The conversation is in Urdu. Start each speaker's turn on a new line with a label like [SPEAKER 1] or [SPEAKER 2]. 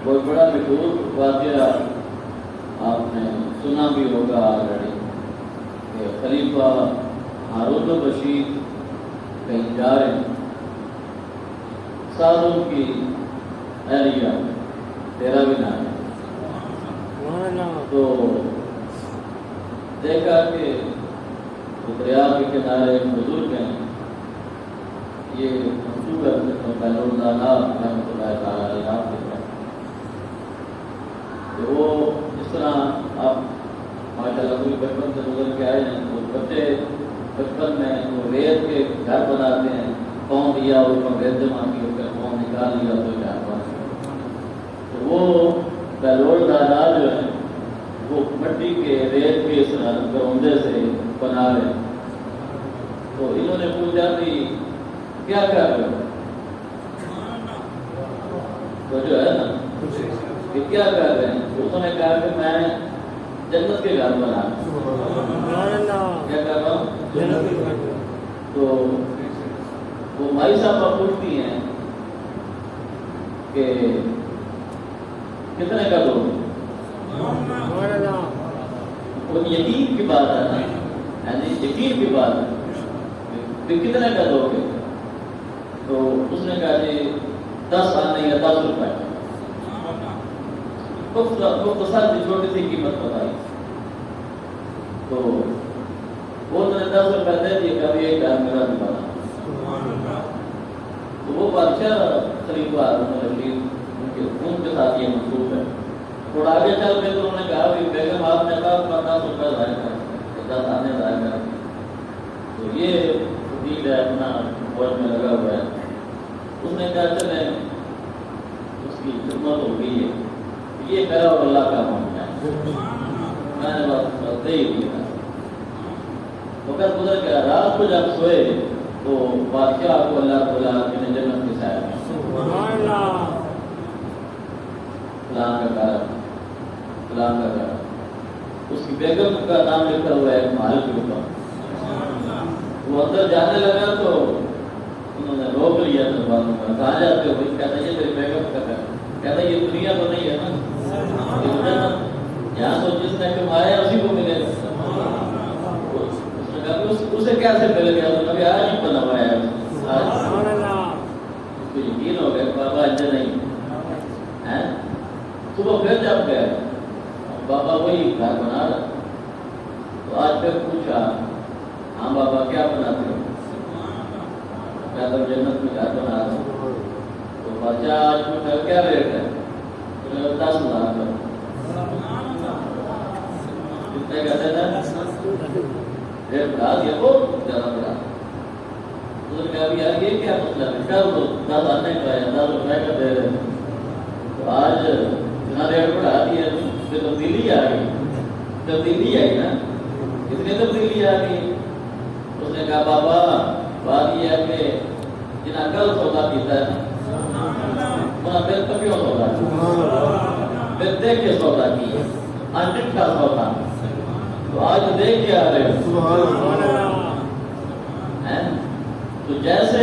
[SPEAKER 1] بہت بڑا مشہور واقعہ آپ نے سنا بھی ہوگا آلریڈی کہ خلیفہ ہارون الرشید کہیں جا رہے ہیں سالوں کی ایریا تیرا بھی نام ہے، تو دیکھا کہ دریا کے کنارے ایک بزرگ ہیں، یہ مشہور ہے بہلول لالا رحمۃ اللہ تعالیٰ علیہ آپ کے پاس، تو وہ اس طرح آپ ماشاء اللہ کوئی بچپن سے گزر کے آئے ہیں، تو بچے بچپن میں وہ ریت کے گھر بناتے ہیں، پاؤں دیا اس میں ریت جمع کی اس کا پاؤں نکال لیا تو گھر بنا، تو وہ بہلول لالا جو ہے وہ مٹی کے ریت کے اس طرح گروندے سے بنا رہے ہیں، تو انہوں نے پوچھا کہ کیا کر رہے ہو، تو جو ہے نا کہ کیا کر رہے ہیں، تو انہوں نے کہا کہ میں جنت کے گھر بنا کیا کر رہا ہوں، تو وہ مائی صاحبہ پوچھتی ہیں کہ کتنے کا دو، وہ یقین کی بات ہے نا، یعنی یقین کی بات ہے کہ کتنے کا دو گے، تو اس نے کہا جی 10 آنے یا 10 روپئے، مختصر سی چھوٹی سی قیمت بتائی، تو وہ انہوں نے 10 روپئے دے دیے، کبھی ایک گھر میرا بھی بنا، تو وہ بادشاہ خلیفہ ہارون الرشید ان کے ساتھ یہ منسوب ہے، تھوڑا آگے چل کے تو انہوں نے کہا کہ بیگم آپ نے کہا 50 روپئے ضائع کر 10 آنے ضائع کر، تو یہ وکیل ہے اپنا فوج میں لگا ہوا ہے، اس نے کہا چلے اس کی خدمت ہو گئی ہے، یہ میرا اور اللہ کا معاملہ ہے، میں نے بس دے ہی دیا، وقت گزر گیا، رات کو جب سوئے تو بادشاہ کو اللہ رب العالمین نے جنت کی سایہ میں فلاں کا گھر فلاں کا گھر، اس کی بیگم کا نام لکھا ہوا ہے محل کے اوپر، وہ اندر جانے لگا تو انہوں نے روک لیا درباروں کا، کہاں جاتے ہو بھائی، کہتا یہ میری بیگم کا گھر، کہتا یہ دنیا تو نہیں ہے نا، یہاں تو جس نے کمایا اسی کو ملے گا، اسے کیسے مل گیا، تو کبھی آج ہی بنا ہوا ہے، اس کو یقین ہو گیا بابا اجے نہیں ہے، صبح پھر جب گئے بابا وہی گھر بنا رہا، تو آج پھر پوچھا ہاں بابا کیا بناتے ہو، کہتا ہوں جنت میں گھر بنا رہا ہوں، تو بادشاہ آج پوچھا کیا ریٹ ہے، 10,000 کا، کتنے کہتے تھے ریٹ بڑھا دیا، بہت زیادہ بڑھا، انہوں نے کہا یار یہ کیا مسئلہ ہے، کل تو 10 آنے کا یا 10 روپئے کا دے رہے، تو آج اتنا ریٹ بڑھا دیا، تبدیلی آ گئی، تبدیلی آئی نا، اتنی تبدیلی آ گئی، اس نے کہا بابا بات یہ ہے کہ جنہیں کل سودا پیتا ہے انہیں پھر تو کیوں سودا کیا، پھر دیکھ کے سودا کی، انٹھا سودا، تو آج دیکھ کے آ رہے ہو، تو جیسے